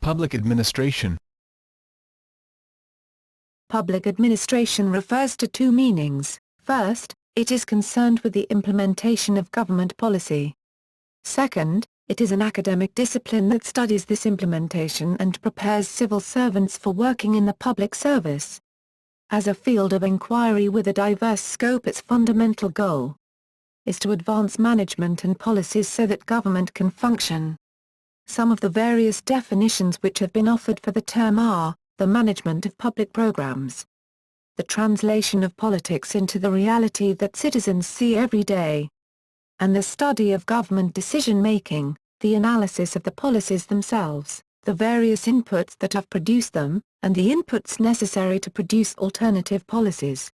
Public administration. Public administration refers to two meanings. First, it is concerned with the implementation of government policy. Second, it is an academic discipline that studies this implementation and prepares civil servants for working in the public service. As a field of inquiry with a diverse scope, its fundamental goal is to advance management and policies so that government can function. Some of the various definitions which have been offered for the term are: the management of public programs, the translation of politics into the reality that citizens see every day, and the study of government decision-making, the analysis of the policies themselves, the various inputs that have produced them, and the inputs necessary to produce alternative policies.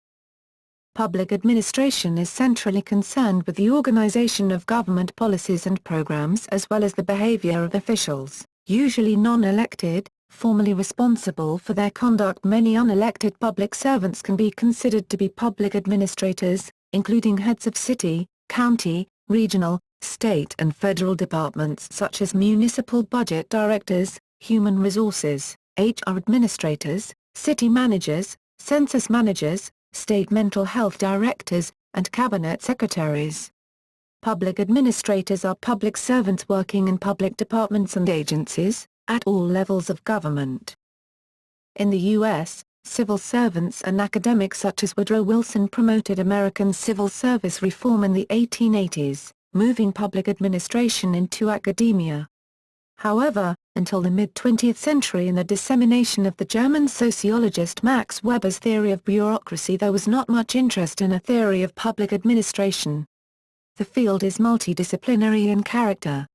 Public administration is centrally concerned with the organization of government policies and programs as well as the behavior of officials, usually non-elected, formally responsible for their conduct. Many unelected public servants can be considered to be public administrators, including heads of city, county, regional, state and federal departments such as municipal budget directors, human resources, HR administrators, city managers, census managers, state mental health directors, and cabinet secretaries. Public administrators are public servants working in public departments and agencies, at all levels of government. In the U.S., civil servants and academics such as Woodrow Wilson promoted American civil service reform in the 1880s, moving public administration into academia. However, until the mid-20th century and the dissemination of the German sociologist Max Weber's theory of bureaucracy, there was not much interest in a theory of public administration. The field is multidisciplinary in character.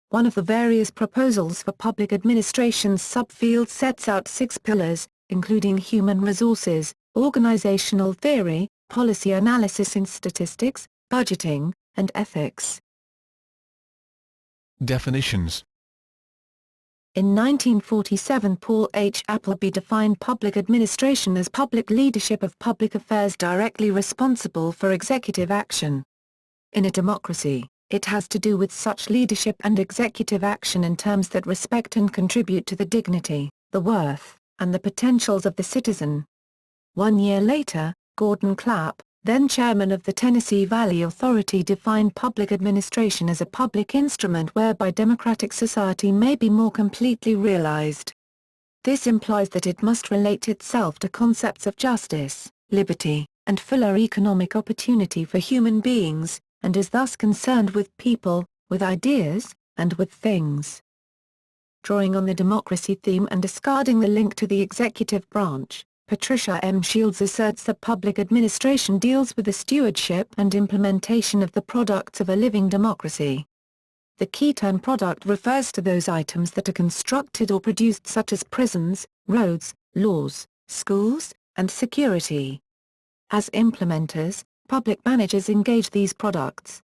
One of the various proposals for public administration's subfield sets out 6 pillars, including human resources, organizational theory, policy analysis and statistics, budgeting, and ethics. Definitions. In 1947, Paul H. Appleby defined public administration as public leadership of public affairs directly responsible for executive action. In a democracy, it has to do with such leadership and executive action in terms that respect and contribute to the dignity, the worth, and the potentials of the citizen. 1 year later, Gordon Clapp, then chairman of the Tennessee Valley Authority, defined public administration as a public instrument whereby democratic society may be more completely realized. This implies that it must relate itself to concepts of justice, liberty, and fuller economic opportunity for human beings, and is thus concerned with people, with ideas, and with things. Drawing on the democracy theme and discarding the link to the executive branch, Patricia M. Shields asserts that public administration deals with the stewardship and implementation of the products of a living democracy. The key term product refers to those items that are constructed or produced, such as prisons, roads, laws, schools, and security. As implementers, public managers engage these products.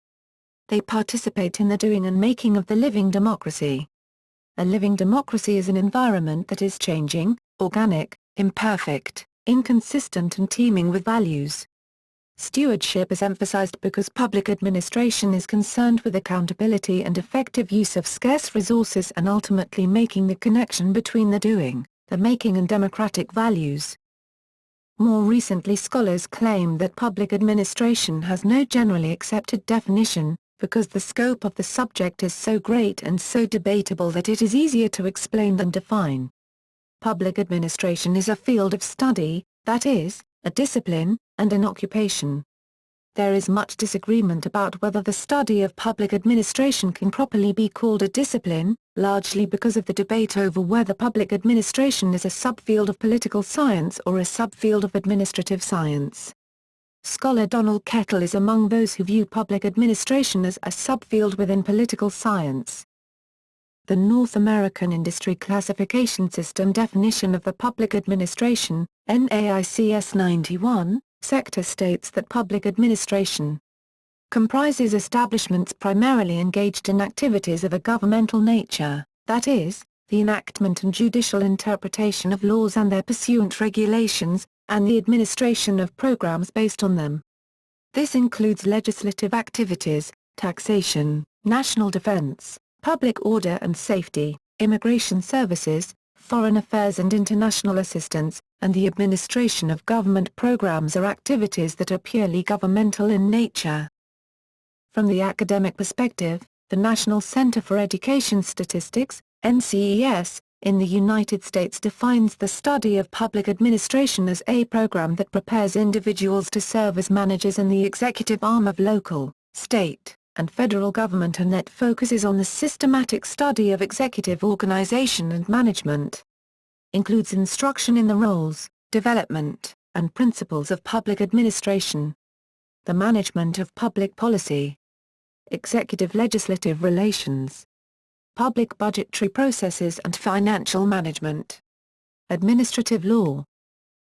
They participate in the doing and making of the living democracy. A living democracy is an environment that is changing, organic, imperfect, inconsistent and teeming with values. Stewardship is emphasized because public administration is concerned with accountability and effective use of scarce resources and ultimately making the connection between the doing, the making and democratic values. More recently, scholars claim that public administration has no generally accepted definition, because the scope of the subject is so great and so debatable that it is easier to explain than define. Public administration is a field of study, that is, a discipline, and an occupation. There is much disagreement about whether the study of public administration can properly be called a discipline, largely because of the debate over whether public administration is a subfield of political science or a subfield of administrative science. Scholar Donald Kettle is among those who view public administration as a subfield within political science. The North American Industry Classification System definition of the public administration, NAICS 91, sector states that public administration comprises establishments primarily engaged in activities of a governmental nature, that is, the enactment and judicial interpretation of laws and their pursuant regulations, and the administration of programs based on them. This includes legislative activities, taxation, national defense, public order and safety, immigration services, foreign affairs and international assistance, and the administration of government programs are activities that are purely governmental in nature. From the academic perspective, the National Center for Education Statistics, NCES, in the United States defines the study of public administration as a program that prepares individuals to serve as managers in the executive arm of local, state, and federal government and that focuses on the systematic study of executive organization and management. Includes instruction in the roles, development, and principles of public administration. The management of public policy. Executive-legislative relations. Public budgetary processes and financial management. Administrative law.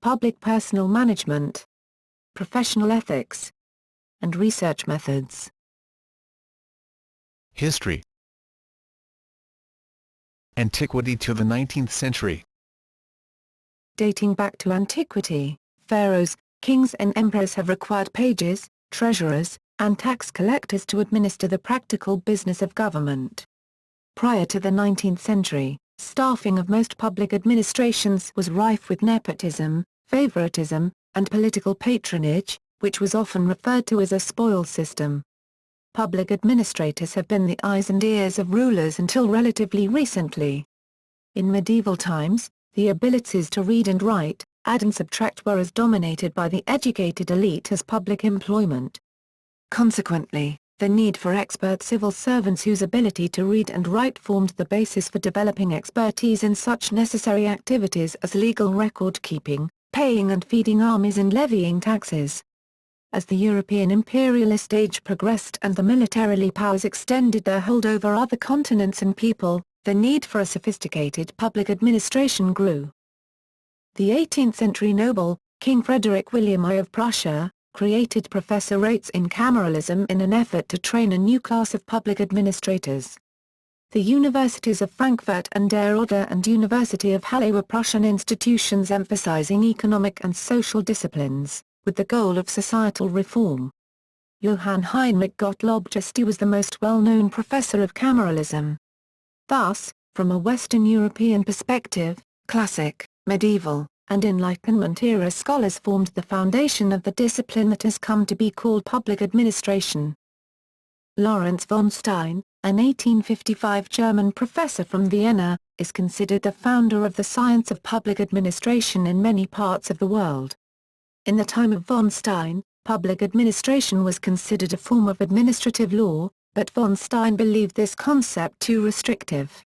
Public personnel management. Professional ethics. And research methods. History. Antiquity to the 19th century. Dating back to antiquity, pharaohs, kings and emperors have required pages, treasurers, and tax collectors to administer the practical business of government. Prior to the 19th century, staffing of most public administrations was rife with nepotism, favoritism, and political patronage, which was often referred to as a spoil system. Public administrators have been the eyes and ears of rulers until relatively recently. In medieval times, the abilities to read and write, add and subtract were as dominated by the educated elite as public employment. Consequently, the need for expert civil servants whose ability to read and write formed the basis for developing expertise in such necessary activities as legal record-keeping, paying and feeding armies and levying taxes. As the European imperialist age progressed and the militarily powers extended their hold over other continents and people, the need for a sophisticated public administration grew. The 18th-century noble, King Frederick William I of Prussia, created Professor rates in cameralism in an effort to train a new class of public administrators. The universities of Frankfurt an der Oder and University of Halle were Prussian institutions emphasizing economic and social disciplines, with the goal of societal reform. Johann Heinrich Gottlob Justy was the most well-known professor of cameralism. Thus, from a Western European perspective, classic, medieval, and Enlightenment-era scholars formed the foundation of the discipline that has come to be called public administration. Lawrence von Stein, an 1855 German professor from Vienna, is considered the founder of the science of public administration in many parts of the world. In the time of von Stein, public administration was considered a form of administrative law, but von Stein believed this concept too restrictive.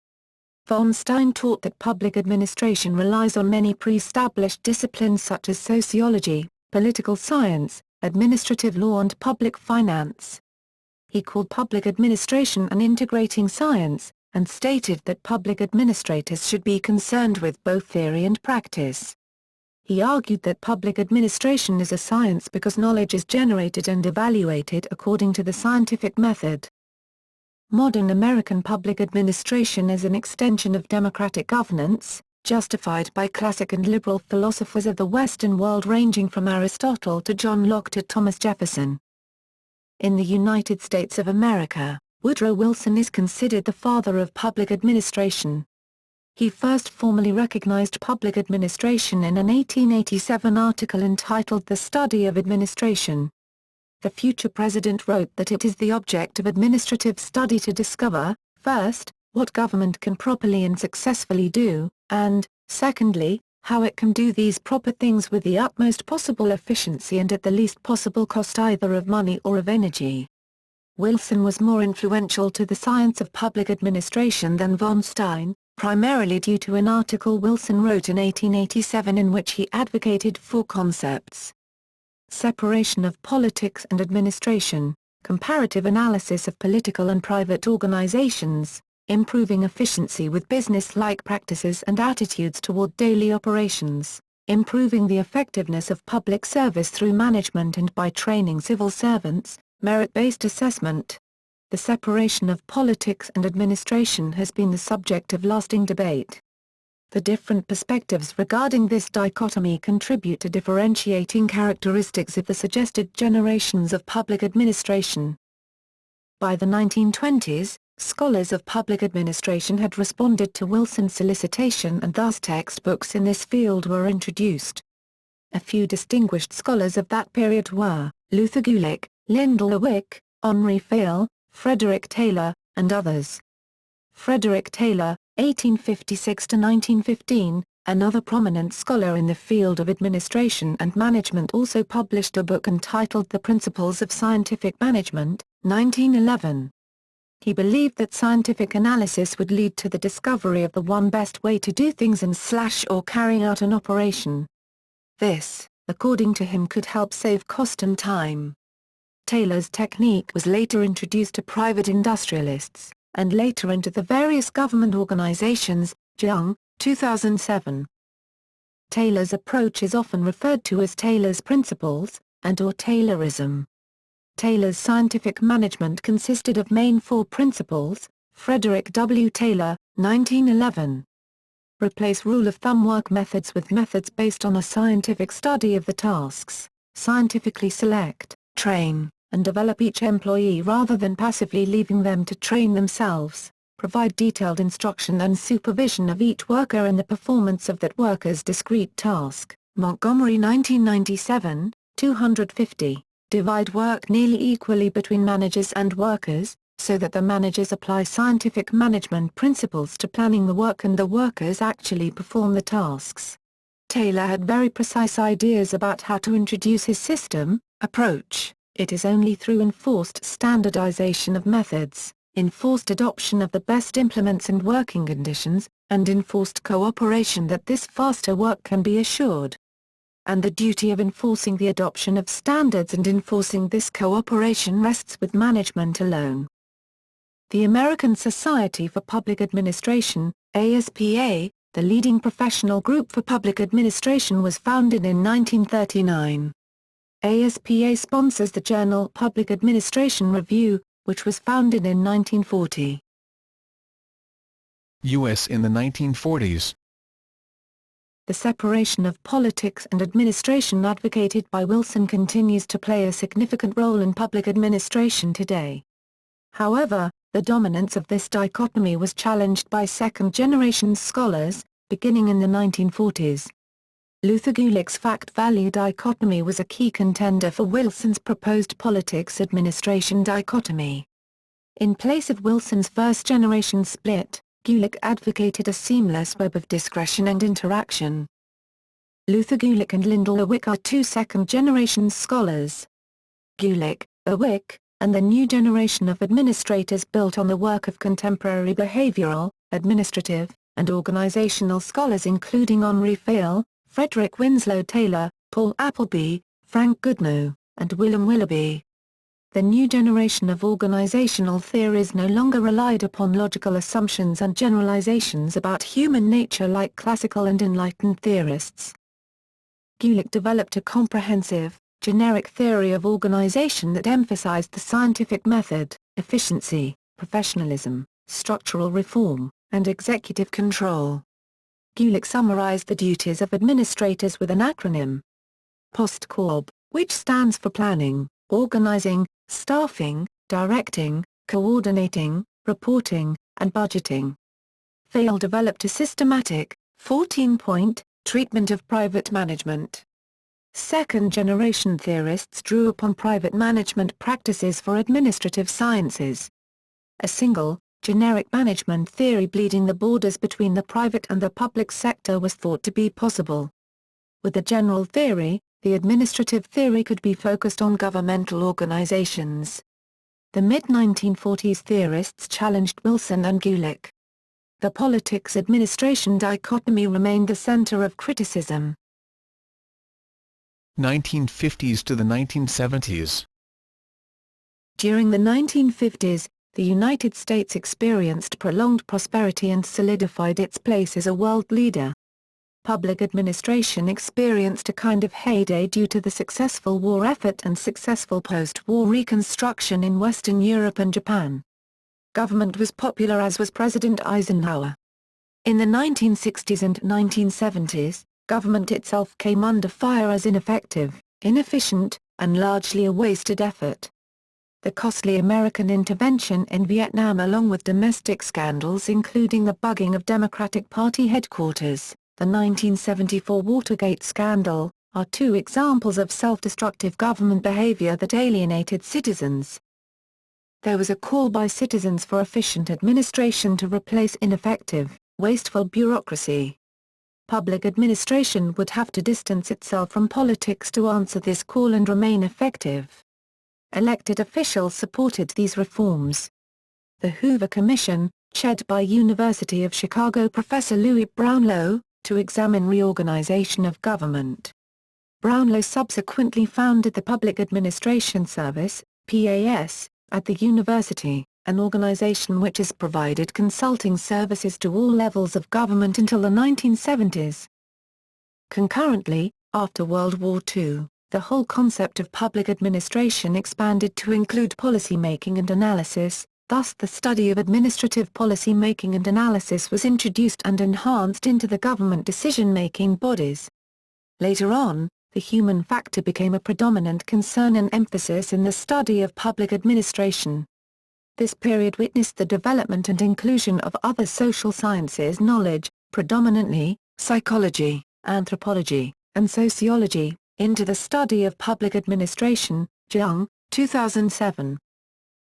Von Stein taught that public administration relies on many pre-established disciplines such as sociology, political science, administrative law and public finance. He called public administration an integrating science, and stated that public administrators should be concerned with both theory and practice. He argued that public administration is a science because knowledge is generated and evaluated according to the scientific method. Modern American public administration is an extension of democratic governance, justified by classic and liberal philosophers of the Western world ranging from Aristotle to John Locke to Thomas Jefferson. In the United States of America, Woodrow Wilson is considered the father of public administration. He first formally recognized public administration in an 1887 article entitled The Study of Administration. The future president wrote that it is the object of administrative study to discover, first, what government can properly and successfully do, and, secondly, how it can do these proper things with the utmost possible efficiency and at the least possible cost either of money or of energy. Wilson was more influential to the science of public administration than von Stein, primarily due to an article Wilson wrote in 1887 in which he advocated four concepts: separation of politics and administration, comparative analysis of political and private organizations, improving efficiency with business-like practices and attitudes toward daily operations, improving the effectiveness of public service through management and by training civil servants, merit-based assessment. The separation of politics and administration has been the subject of lasting debate. The different perspectives regarding this dichotomy contribute to differentiating characteristics of the suggested generations of public administration. By the 1920s, Scholars of public administration had responded to Wilson's solicitation and thus textbooks in this field were introduced. A few distinguished scholars of that period were Luther Gulick, Lyndall Wick, Henri Fayle, Frederick Taylor, and others. Frederick Taylor, 1856–1915, another prominent scholar in the field of administration and management, also published a book entitled The Principles of Scientific Management, 1911. He believed that scientific analysis would lead to the discovery of the one best way to do things and/or carrying out an operation. This, according to him, could help save cost and time. Taylor's technique was later introduced to private industrialists, and later into the various government organizations. Jung, 2007. Taylor's approach is often referred to as Taylor's principles, and/or Taylorism. Taylor's scientific management consisted of main four principles. Frederick W. Taylor, 1911. Replace rule-of-thumb work methods with methods based on a scientific study of the tasks, scientifically select, train, and develop each employee rather than passively leaving them to train themselves, provide detailed instruction and supervision of each worker in the performance of that worker's discrete task. Montgomery, 1997, 250. Divide work nearly equally between managers and workers, so that the managers apply scientific management principles to planning the work and the workers actually perform the tasks. Taylor had very precise ideas about how to introduce his system approach. It is only through enforced standardization of methods, enforced adoption of the best implements and working conditions, and enforced cooperation that this faster work can be assured. And the duty of enforcing the adoption of standards and enforcing this cooperation rests with management alone. The American Society for Public Administration, ASPA, the leading professional group for public administration, was founded in 1939. ASPA sponsors the journal Public Administration Review, which was founded in 1940. U.S. in the 1940s. The separation of politics and administration advocated by Wilson continues to play a significant role in public administration today. However, the dominance of this dichotomy was challenged by second-generation scholars, beginning in the 1940s. Luther Gulick's fact-value dichotomy was a key contender for Wilson's proposed politics-administration dichotomy. In place of Wilson's first-generation split, Gulick advocated a seamless web of discretion and interaction. Luther Gulick and Lyndall Wick are two second-generation scholars. Gulick, Wick, and the new generation of administrators built on the work of contemporary behavioral, administrative, and organizational scholars including Henri Fayle, Frederick Winslow Taylor, Paul Appleby, Frank Goodnow, and William Willoughby. The new generation of organizational theories no longer relied upon logical assumptions and generalizations about human nature like classical and Enlightened theorists. Gulick developed a comprehensive, generic theory of organization that emphasized the scientific method, efficiency, professionalism, structural reform, and executive control. Gulick summarized the duties of administrators with an acronym. POST-CORB, which stands for planning, organizing, staffing, directing, coordinating, reporting, and budgeting. Fayle developed a systematic, 14-point, treatment of private management. Second-generation theorists drew upon private management practices for administrative sciences. A single, generic management theory bleeding the borders between the private and the public sector was thought to be possible. With the general theory, the administrative theory could be focused on governmental organizations. The mid-1940s theorists challenged Wilson and Gulick. The politics-administration dichotomy remained the center of criticism. 1950s to the 1970s. During the 1950s, the United States experienced prolonged prosperity and solidified its place as a world leader. Public administration experienced a kind of heyday due to the successful war effort and successful post-war reconstruction in Western Europe and Japan. Government was popular, as was President Eisenhower. In the 1960s and 1970s, government itself came under fire as ineffective, inefficient, and largely a wasted effort. the costly American intervention in Vietnam along with domestic scandals including the bugging of Democratic Party headquarters, the 1974 Watergate scandal, are two examples of self-destructive government behavior that alienated citizens. There was a call by citizens for efficient administration to replace ineffective, wasteful bureaucracy. Public administration would have to distance itself from politics to answer this call and remain effective. Elected officials supported these reforms. The Hoover Commission, chaired by University of Chicago professor Louis Brownlow, to examine reorganization of government. Brownlow subsequently founded the Public Administration Service, PAS, at the university, an organization which has provided consulting services to all levels of government until the 1970s. Concurrently, after World War II, the whole concept of public administration expanded to include policy-making and analysis, thus the study of administrative policy-making and analysis was introduced and enhanced into the government decision-making bodies. Later on, the human factor became a predominant concern and emphasis in the study of public administration. This period witnessed the development and inclusion of other social sciences knowledge, predominantly, psychology, anthropology, and sociology, into the study of public administration, Jung, 2007.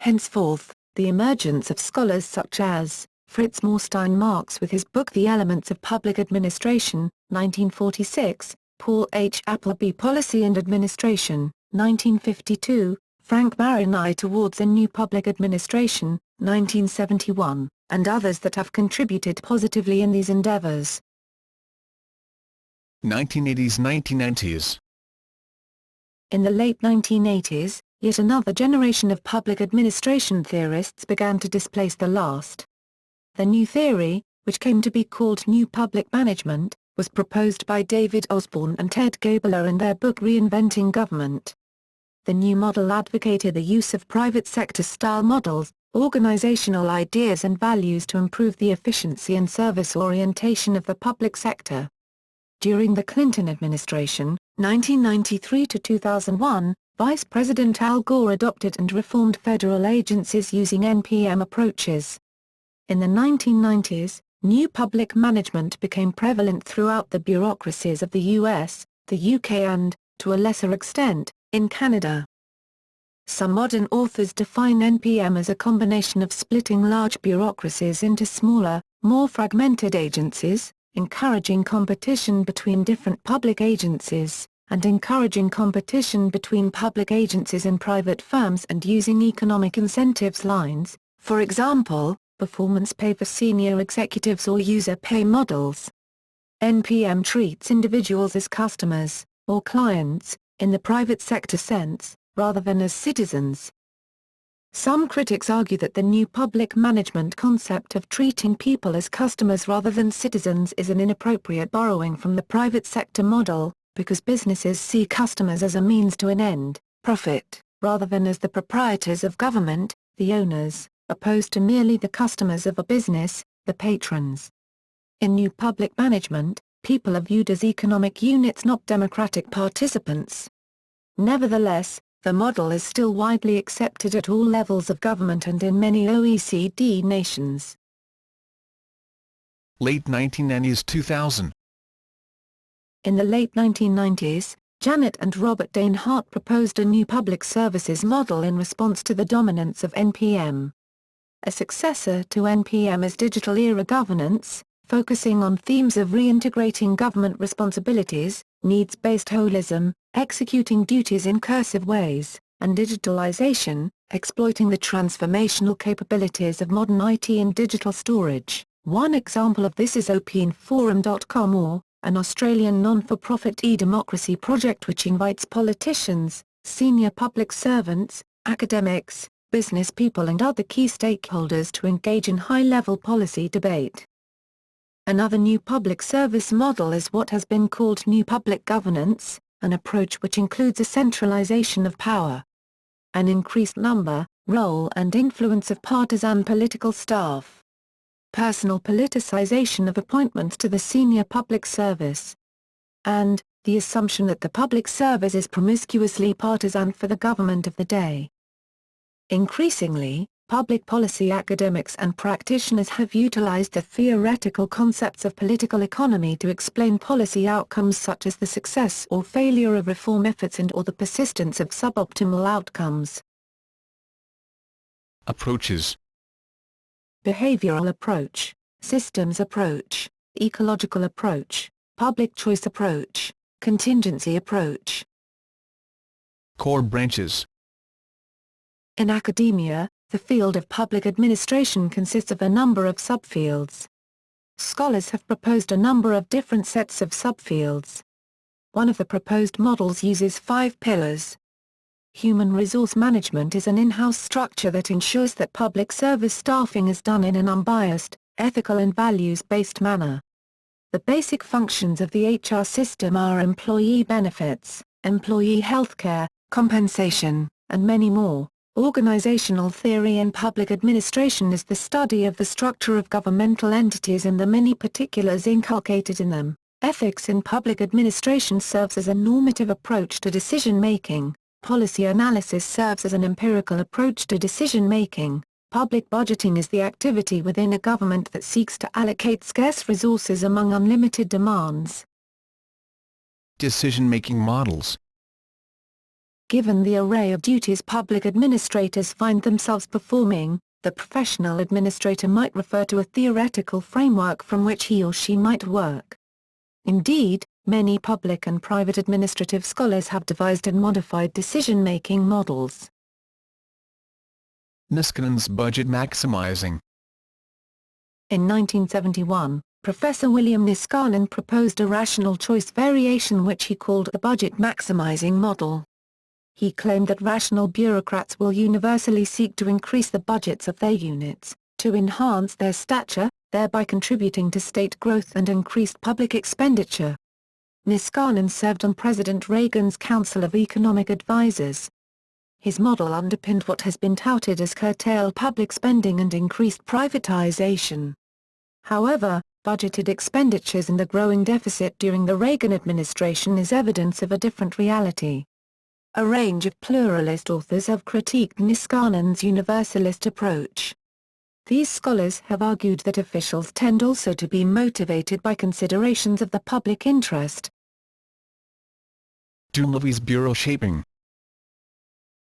Henceforth, the emergence of scholars such as Fritz Morstein Marx with his book The Elements of Public Administration, 1946, Paul H. Appleby Policy and Administration, 1952, Frank Marini Towards a New Public Administration, 1971, and others that have contributed positively in these endeavors. 1980s–1990s. In the late 1980s, yet another generation of public administration theorists began to displace the last. The new theory, which came to be called New Public Management, was proposed by David Osborne and Ted Gabler in their book Reinventing Government. The new model advocated the use of private sector-style models, organizational ideas and values to improve the efficiency and service orientation of the public sector. During the Clinton administration, 1993 to 2001, Vice President Al Gore adopted and reformed federal agencies using NPM approaches. In the 1990s, new public management became prevalent throughout the bureaucracies of the US, the UK and, to a lesser extent, in Canada. Some modern authors define NPM as a combination of splitting large bureaucracies into smaller, more fragmented agencies, encouraging competition between different public agencies, and encouraging competition between public agencies and private firms and using economic incentives lines, for example, performance pay for senior executives or user pay models. NPM treats individuals as customers, or clients, in the private sector sense, rather than as citizens. Some critics argue that the new public management concept of treating people as customers rather than citizens is an inappropriate borrowing from the private sector model, because businesses see customers as a means to an end, profit, rather than as the proprietors of government, the owners, opposed to merely the customers of a business, the patrons. In new public management, people are viewed as economic units, not democratic participants. Nevertheless, the model is still widely accepted at all levels of government and in many OECD nations. Late 1990s–2000. In the late 1990s, Janet and Robert Dane Hart proposed a new public services model in response to the dominance of NPM. A successor to NPM is Digital Era Governance, focusing on themes of reintegrating government responsibilities, needs-based holism, executing duties in cursive ways, and digitalization, exploiting the transformational capabilities of modern IT and digital storage. One example of this is OpenForum.com or, an Australian non-for-profit e-democracy project which invites politicians, senior public servants, academics, business people and other key stakeholders to engage in high-level policy debate. Another new public service model is what has been called New Public Governance, an approach which includes a centralization of power, an increased number, role and influence of partisan political staff, personal politicization of appointments to the senior public service, and the assumption that the public service is promiscuously partisan for the government of the day. Increasingly, public policy academics and practitioners have utilized the theoretical concepts of political economy to explain policy outcomes such as the success or failure of reform efforts and/or the persistence of suboptimal outcomes. Approaches. Behavioral approach, systems approach, ecological approach, public choice approach, contingency approach. Core branches. In academia, the field of public administration consists of a number of subfields. Scholars have proposed a number of different sets of subfields. One of the proposed models uses 5 pillars. Human resource management is an in-house structure that ensures that public service staffing is done in an unbiased, ethical and values-based manner. The basic functions of the HR system are employee benefits, employee healthcare, compensation, and many more. Organizational theory in public administration is the study of the structure of governmental entities and the many particulars inculcated in them. Ethics in public administration serves as a normative approach to decision-making. Policy analysis serves as an empirical approach to decision-making. Public budgeting is the activity within a government that seeks to allocate scarce resources among unlimited demands. Decision-making models. Given the array of duties public administrators find themselves performing, the professional administrator might refer to a theoretical framework from which he or she might work. Indeed, many public and private administrative scholars have devised and modified decision-making models. Niskanen's budget maximizing. In 1971, Professor William Niskanen proposed a rational choice variation which he called the budget maximizing model. He claimed that rational bureaucrats will universally seek to increase the budgets of their units, to enhance their stature, thereby contributing to state growth and increased public expenditure. Niskanen served on President Reagan's Council of Economic Advisers. His model underpinned what has been touted as curtailed public spending and increased privatization. However, budgeted expenditures and the growing deficit during the Reagan administration is evidence of a different reality. A range of pluralist authors have critiqued Niskanen's universalist approach. These scholars have argued that officials tend also to be motivated by considerations of the public interest. Dunleavy's bureau shaping.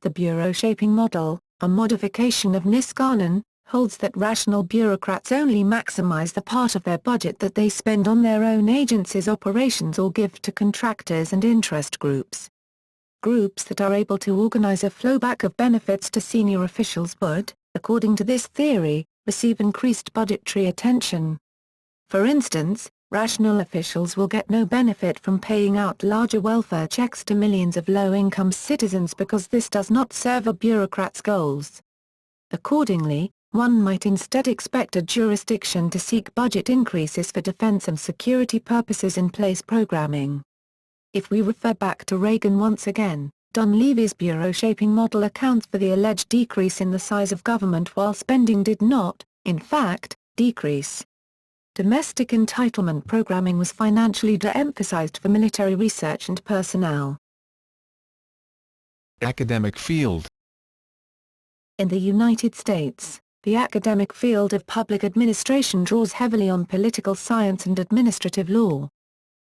The bureau shaping model, a modification of Niskanen, holds that rational bureaucrats only maximize the part of their budget that they spend on their own agency's operations or give to contractors and interest groups. Groups that are able to organize a flowback of benefits to senior officials would, according to this theory, receive increased budgetary attention. For instance, rational officials will get no benefit from paying out larger welfare checks to millions of low-income citizens because this does not serve a bureaucrat's goals. Accordingly, one might instead expect a jurisdiction to seek budget increases for defense and security purposes in place programming. If we refer back to Reagan once again, Dunleavy's bureau shaping model accounts for the alleged decrease in the size of government while spending did not, in fact, decrease. Domestic entitlement programming was financially de-emphasized for military research and personnel. Academic field. In the United States, the academic field of public administration draws heavily on political science and administrative law.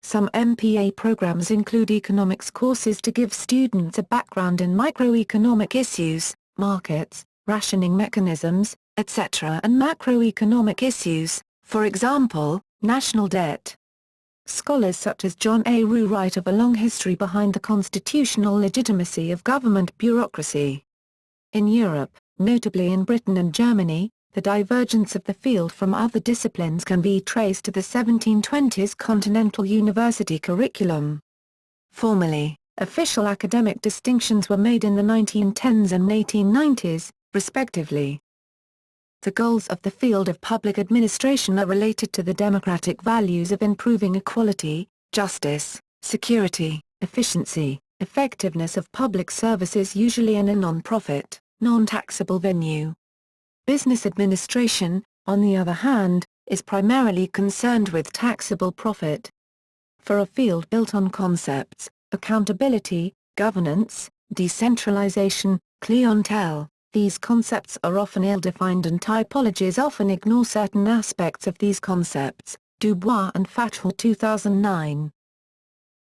Some MPA programs include economics courses to give students a background in microeconomic issues, markets, rationing mechanisms, etc. and macroeconomic issues, for example, national debt. Scholars such as John A. Rue write of a long history behind the constitutional legitimacy of government bureaucracy. In Europe, notably in Britain and Germany, the divergence of the field from other disciplines can be traced to the 1720s Continental University curriculum. Formally, official academic distinctions were made in the 1910s and 1890s, respectively. The goals of the field of public administration are related to the democratic values of improving equality, justice, security, efficiency, effectiveness of public services usually in a non-profit, non-taxable venue. Business administration, on the other hand, is primarily concerned with taxable profit. For a field built on concepts, accountability, governance, decentralization, clientele, These concepts are often ill-defined and typologies often ignore certain aspects of these concepts. Dubois and Fathall 2009.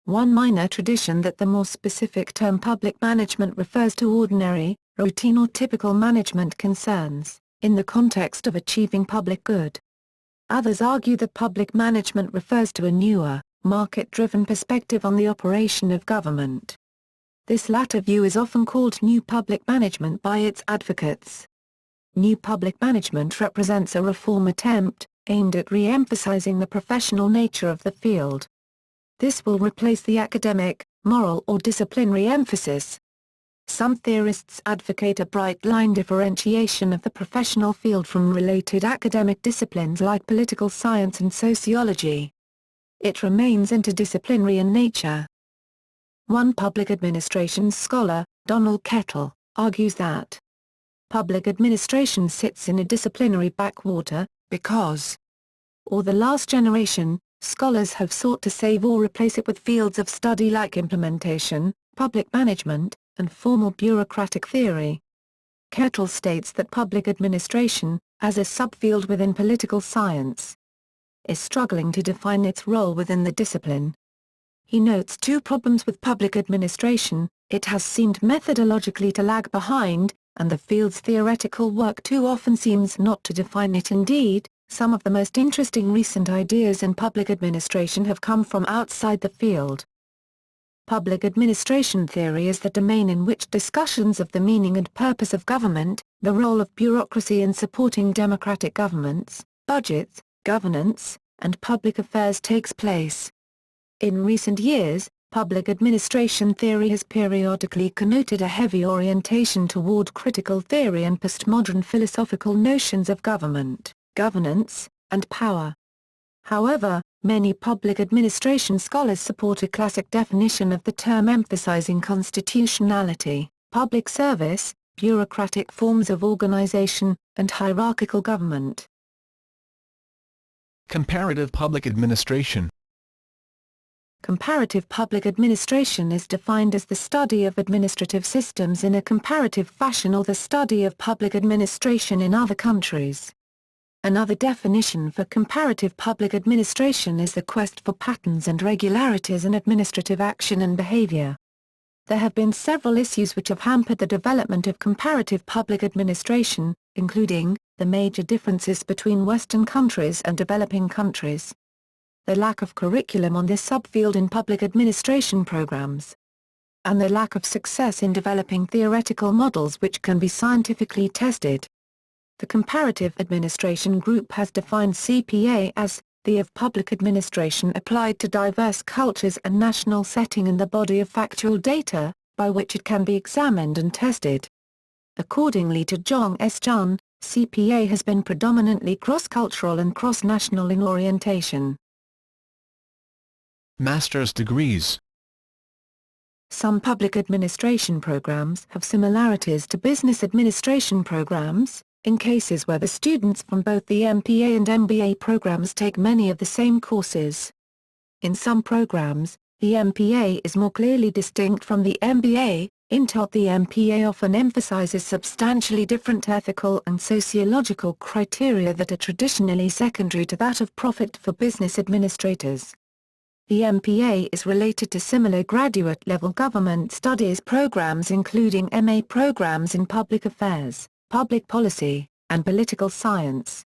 One minor tradition that the more specific term public management refers to ordinary, routine or typical management concerns, in the context of achieving public good. Others argue that public management refers to a newer, market-driven perspective on the operation of government. This latter view is often called New Public Management by its advocates. New Public Management represents a reform attempt, aimed at re-emphasizing the professional nature of the field. This will replace the academic, moral or disciplinary emphasis. Some theorists advocate a bright-line differentiation of the professional field from related academic disciplines like political science and sociology. It remains interdisciplinary in nature. One public administration scholar, Donald Kettle, argues that public administration sits in a disciplinary backwater, because, or the last generation, scholars have sought to save or replace it with fields of study like implementation, public management, and formal bureaucratic theory. Kettle states that public administration, as a subfield within political science, is struggling to define its role within the discipline. He notes two problems with public administration: it has seemed methodologically to lag behind, and the field's theoretical work too often seems not to define it. Indeed, some of the most interesting recent ideas in public administration have come from outside the field. Public administration theory is the domain in which discussions of the meaning and purpose of government, the role of bureaucracy in supporting democratic governments, budgets, governance, and public affairs takes place. In recent years, public administration theory has periodically connoted a heavy orientation toward critical theory and postmodern philosophical notions of government, governance, and power. However, many public administration scholars support a classic definition of the term emphasizing constitutionality, public service, bureaucratic forms of organization, and hierarchical government. Comparative public administration. Comparative public administration is defined as the study of administrative systems in a comparative fashion or the study of public administration in other countries. Another definition for comparative public administration is the quest for patterns and regularities in administrative action and behavior. There have been several issues which have hampered the development of comparative public administration, including the major differences between Western countries and developing countries, the lack of curriculum on this subfield in public administration programs, and the lack of success in developing theoretical models which can be scientifically tested. The Comparative Administration Group has defined CPA as the of public administration applied to diverse cultures and national setting in the body of factual data, by which it can be examined and tested. Accordingly to Jong S. Jun, CPA has been predominantly cross-cultural and cross-national in orientation. Master's degrees. Some public administration programs have similarities to business administration programs, in cases where the students from both the MPA and MBA programs take many of the same courses. In some programs, the MPA is more clearly distinct from the MBA, in that the MPA often emphasizes substantially different ethical and sociological criteria that are traditionally secondary to that of profit for business administrators. The MPA is related to similar graduate-level government studies programs including MA programs in public affairs, public policy, and political science.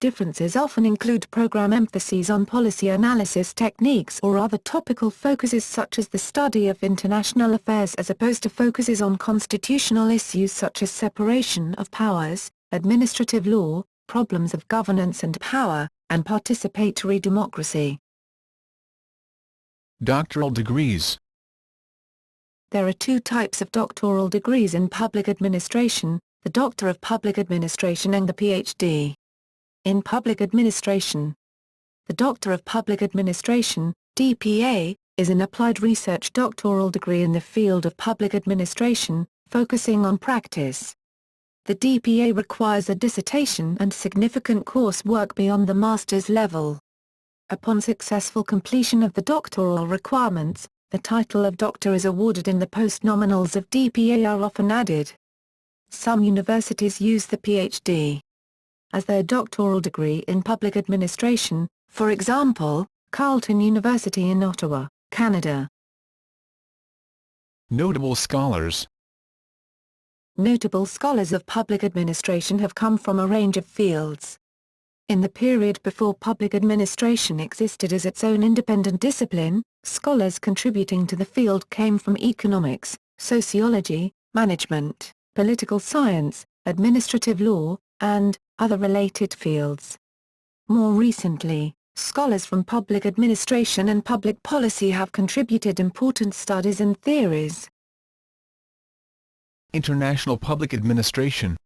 Differences often include program emphases on policy analysis techniques or other topical focuses such as the study of international affairs as opposed to focuses on constitutional issues such as separation of powers, administrative law, problems of governance and power, and participatory democracy. Doctoral degrees. There are two types of doctoral degrees in public administration, the Doctor of Public Administration and the Ph.D. in Public Administration. The Doctor of Public Administration, DPA, is an applied research doctoral degree in the field of public administration, focusing on practice. The DPA requires a dissertation and significant coursework beyond the master's level. Upon successful completion of the doctoral requirements, the title of doctor is awarded and the postnominals of DPA are often added. Some universities use the Ph.D. as their doctoral degree in public administration, for example, Carleton University in Ottawa, Canada. Notable scholars. Notable scholars of public administration have come from a range of fields. In the period before public administration existed as its own independent discipline, scholars contributing to the field came from economics, sociology, management, political science, administrative law, and other related fields. More recently, scholars from public administration and public policy have contributed important studies and theories. International public administration.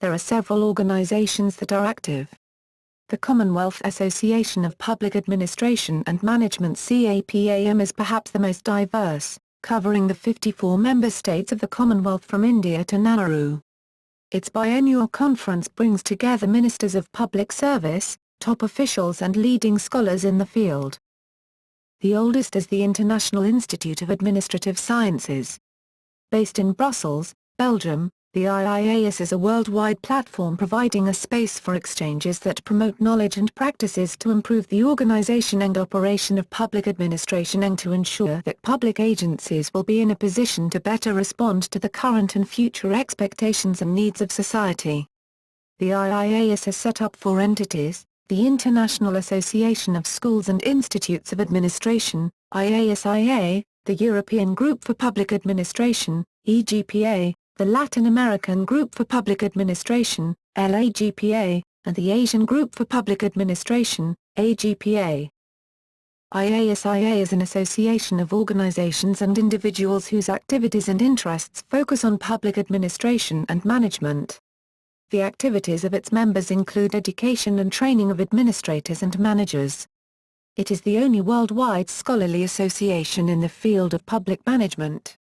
There are several organizations that are active. The Commonwealth Association of Public Administration and Management (CAPAM) is perhaps the most diverse, covering the 54 member states of the Commonwealth from India to Nauru. Its biennial conference brings together ministers of public service, top officials and leading scholars in the field. The oldest is the International Institute of Administrative Sciences. Based in Brussels, Belgium, the IIAS is a worldwide platform providing a space for exchanges that promote knowledge and practices to improve the organization and operation of public administration and to ensure that public agencies will be in a position to better respond to the current and future expectations and needs of society. The IIAS has set up 4 entities: the International Association of Schools and Institutes of Administration, IASIA, the European Group for Public Administration, EGPA, the Latin American Group for Public Administration, LAGPA, and the Asian Group for Public Administration, AGPA. IASIA is an association of organizations and individuals whose activities and interests focus on public administration and management. The activities of its members include education and training of administrators and managers. It is the only worldwide scholarly association in the field of public management.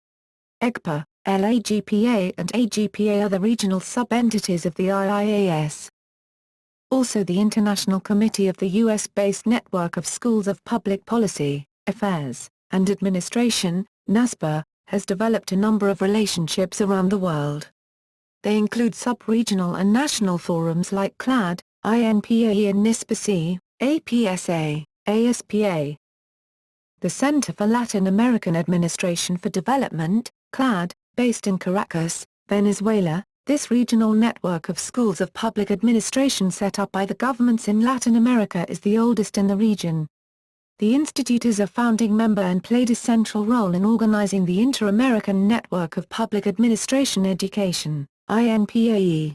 EGPA, LAGPA and AGPA are the regional sub-entities of the IIAS. Also, the International Committee of the U.S.-based Network of Schools of Public Policy, Affairs, and Administration, NASPA, has developed a number of relationships around the world. They include sub-regional and national forums like CLAD, INPAE and NISPAC, APSA, ASPA. The Center for Latin American Administration for Development, CLAD, based in Caracas, Venezuela, this regional network of schools of public administration set up by the governments in Latin America is the oldest in the region. The institute is a founding member and played a central role in organizing the Inter-American Network of Public Administration Education, INPAE.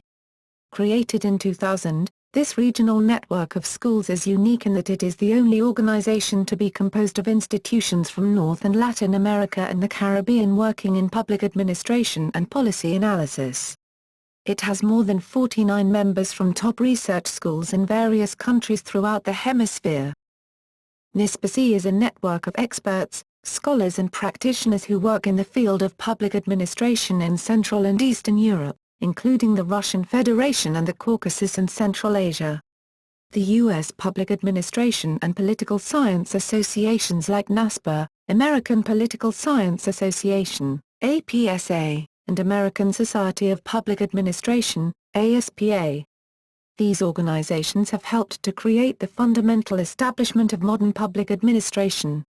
Created in 2000, this regional network of schools is unique in that it is the only organization to be composed of institutions from North and Latin America and the Caribbean working in public administration and policy analysis. It has more than 49 members from top research schools in various countries throughout the hemisphere. NISPAC is a network of experts, scholars and practitioners who work in the field of public administration in Central and Eastern Europe, including the Russian Federation and the Caucasus and Central Asia. The U.S. Public Administration and Political Science Associations like NASPA, American Political Science Association, APSA, and American Society of Public Administration, ASPA. These organizations have helped to create the fundamental establishment of modern public administration.